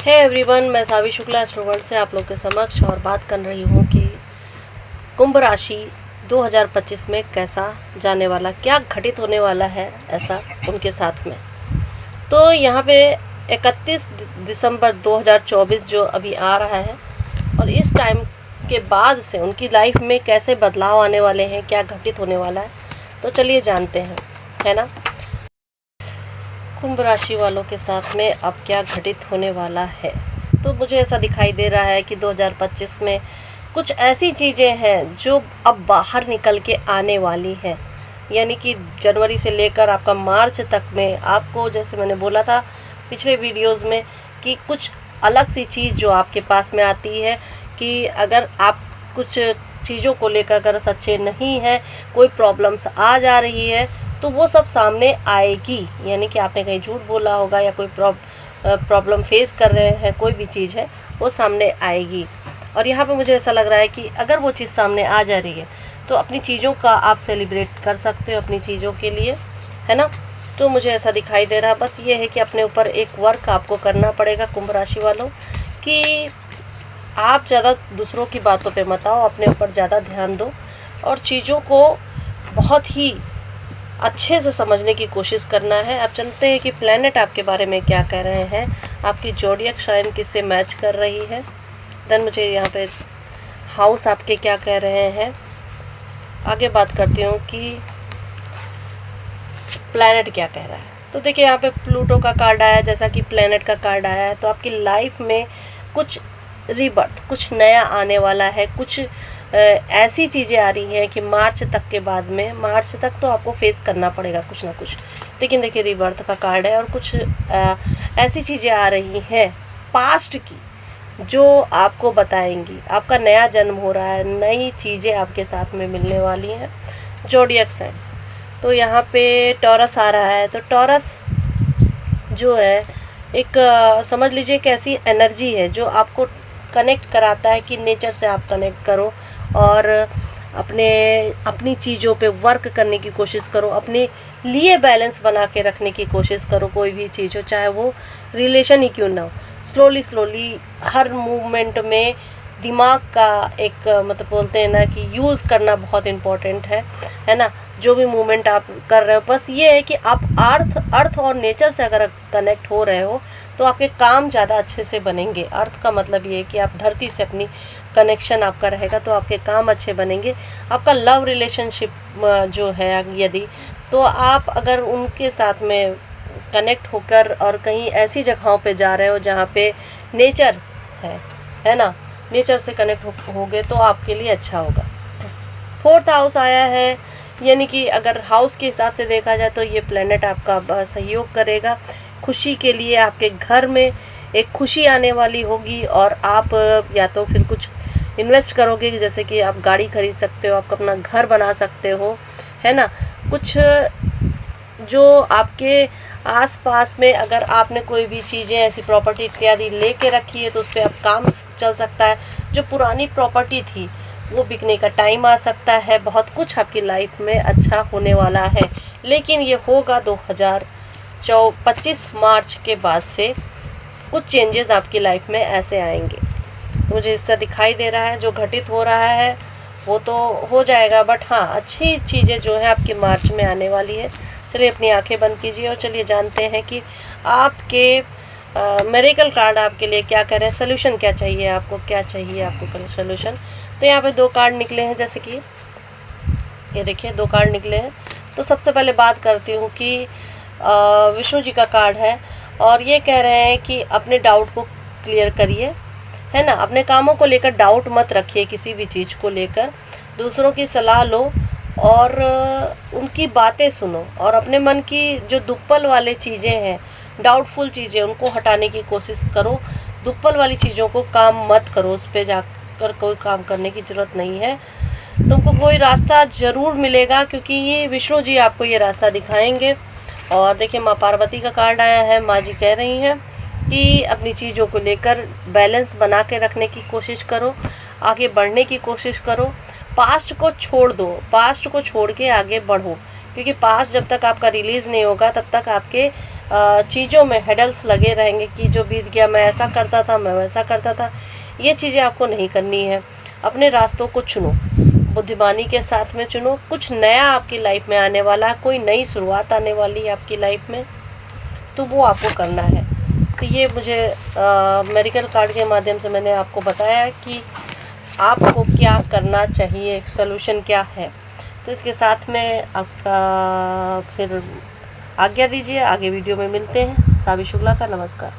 Hey everyone, मैं सावी शुक्ला एस्ट्रोवर्ल्ड से आप लोग के समक्ष और बात कर रही हूँ कि कुंभ राशि 2025 में कैसा जाने वाला, क्या घटित होने वाला है ऐसा उनके साथ में। तो यहाँ पे 31 दिसंबर 2024 जो अभी आ रहा है और इस टाइम के बाद से उनकी लाइफ में कैसे बदलाव आने वाले हैं, क्या घटित होने वाला है, तो चलिए जानते हैं, है ना। कुंभ राशि वालों के साथ में अब क्या घटित होने वाला है, तो मुझे ऐसा दिखाई दे रहा है कि 2025 में कुछ ऐसी चीज़ें हैं जो अब बाहर निकल के आने वाली हैं। यानी कि जनवरी से लेकर आपका मार्च तक में आपको, जैसे मैंने बोला था पिछले वीडियोस में, कि कुछ अलग सी चीज़ जो आपके पास में आती है कि अगर आप कुछ चीज़ों को लेकर अगर सच्चे नहीं हैं, कोई प्रॉब्लम्स आ जा रही है तो वो सब सामने आएगी। यानी कि आपने कहीं झूठ बोला होगा या कोई प्रॉब्लम फेस कर रहे हैं, कोई भी चीज़ है वो सामने आएगी। और यहाँ पे मुझे ऐसा लग रहा है कि अगर वो चीज़ सामने आ जा रही है तो अपनी चीज़ों का आप सेलिब्रेट कर सकते हो, अपनी चीज़ों के लिए, है ना। तो मुझे ऐसा दिखाई दे रहा, बस ये है कि अपने ऊपर एक वर्क आपको करना पड़ेगा कुंभ राशि वालों, कि आप ज़्यादा दूसरों की बातों पे मत आओ, अपने ऊपर ज़्यादा ध्यान दो और चीज़ों को बहुत ही अच्छे से समझने की कोशिश करना है। अब चलते हैं कि प्लैनेट आपके बारे में क्या कह रहे हैं, आपकी ज़ोडिएक साइन किससे मैच कर रही है। देन मुझे यहाँ पे हाउस आपके क्या कह रहे हैं। आगे बात करती हूँ कि प्लैनेट क्या कह रहा है। तो देखिए यहाँ पे प्लूटो का कार्ड आया है, जैसा कि प्लैनेट का कार्ड आया है, तो आपकी लाइफ में कुछ रीबर्थ, कुछ नया आने वाला है। कुछ ऐसी चीज़ें आ रही हैं कि मार्च तक के बाद में, मार्च तक तो आपको फेस करना पड़ेगा कुछ ना कुछ, लेकिन देखिए रीबर्थ का कार्ड है और कुछ ऐसी चीज़ें आ रही हैं पास्ट की जो आपको बताएंगी आपका नया जन्म हो रहा है, नई चीज़ें आपके साथ में मिलने वाली हैं। ज़ोडिएक साइन, तो यहाँ पे टॉरस आ रहा है, तो टॉरस जो है एक समझ लीजिए एक ऐसी एनर्जी है जो आपको कनेक्ट कराता है कि नेचर से आप कनेक्ट करो और अपनी चीज़ों पे वर्क करने की कोशिश करो, अपने लिए बैलेंस बना के रखने की कोशिश करो। कोई भी चीज़ हो, चाहे वो रिलेशन ही क्यों ना हो, स्लोली हर मूवमेंट में दिमाग का एक मतलब बोलते हैं ना कि यूज़ करना बहुत इम्पोर्टेंट है ना। जो भी मूवमेंट आप कर रहे हो, बस ये है कि आप अर्थ और नेचर से अगर कनेक्ट हो रहे हो तो आपके काम ज़्यादा अच्छे से बनेंगे। अर्थ का मतलब ये है कि आप धरती से अपनी कनेक्शन आपका रहेगा तो आपके काम अच्छे बनेंगे। आपका लव रिलेशनशिप जो है यदि, तो आप अगर उनके साथ में कनेक्ट होकर और कहीं ऐसी जगहों पे जा रहे हो जहाँ पे नेचर है ना, नेचर से कनेक्ट होगे तो आपके लिए अच्छा होगा। 4th हाउस आया है, यानी कि अगर हाउस के हिसाब से देखा जाए तो ये प्लैनेट आपका सहयोग करेगा। खुशी के लिए आपके घर में एक खुशी आने वाली होगी और आप या तो फिर कुछ इन्वेस्ट करोगे, जैसे कि आप गाड़ी खरीद सकते हो, आप अपना घर बना सकते हो, है ना। कुछ जो आपके आसपास में अगर आपने कोई भी चीज़ें ऐसी प्रॉपर्टी इत्यादि लेके रखी है तो उस पर अब काम चल सकता है। जो पुरानी प्रॉपर्टी थी वो बिकने का टाइम आ सकता है। बहुत कुछ आपकी लाइफ में अच्छा होने वाला है, लेकिन ये होगा 2025 मार्च के बाद से कुछ चेंजेस आपकी लाइफ में ऐसे आएंगे। मुझे इससे दिखाई दे रहा है जो घटित हो रहा है वो तो हो जाएगा, बट हाँ अच्छी चीज़ें जो है आपकी मार्च में आने वाली है। चलिए अपनी आंखें बंद कीजिए और चलिए जानते हैं कि आपके मिरेकल कार्ड आपके लिए क्या कह रहे हैं। सोल्यूशन क्या चाहिए आपको, क्या चाहिए आपको सोल्यूशन। तो यहाँ पे 2 कार्ड निकले हैं, जैसे कि ये देखिए 2 कार्ड निकले हैं। तो सबसे पहले बात करती हूँ कि विष्णु जी का कार्ड है और ये कह रहे हैं कि अपने डाउट को क्लियर करिए, है ना। अपने कामों को लेकर डाउट मत रखिए, किसी भी चीज़ को लेकर दूसरों की सलाह लो और उनकी बातें सुनो और अपने मन की जो दुक्पल वाले चीज़ें हैं, डाउटफुल चीज़ें, उनको हटाने की कोशिश करो। दुक्पल वाली चीज़ों को काम मत करो, उस पर जाकर कोई काम करने की ज़रूरत नहीं है। तुमको कोई रास्ता ज़रूर मिलेगा क्योंकि ये विष्णु जी आपको ये रास्ता दिखाएंगे। और देखिए माँ पार्वती का कार्ड आया है। माँ जी कह रही हैं कि अपनी चीज़ों को लेकर बैलेंस बना के रखने की कोशिश करो, आगे बढ़ने की कोशिश करो। पास्ट को छोड़ दो, पास्ट को छोड़ के आगे बढ़ो, क्योंकि पास्ट जब तक आपका रिलीज़ नहीं होगा तब तक आपके चीज़ों में हेडल्स लगे रहेंगे कि जो बीत गया, मैं ऐसा करता था, मैं वैसा करता था, ये चीज़ें आपको नहीं करनी है। अपने रास्तों को चुनो, बुद्धिमानी के साथ में चुनो। कुछ नया आपकी लाइफ में आने वाला है, कोई नई शुरुआत आने वाली है आपकी लाइफ में, तो वो आपको करना है। तो ये मुझे मेरिकल कार्ड के माध्यम से मैंने आपको बताया कि आपको क्या करना चाहिए, सलूशन क्या है। तो इसके साथ में आपका फिर आज्ञा दीजिए, आगे वीडियो में मिलते हैं। सावी शुक्ला का नमस्कार।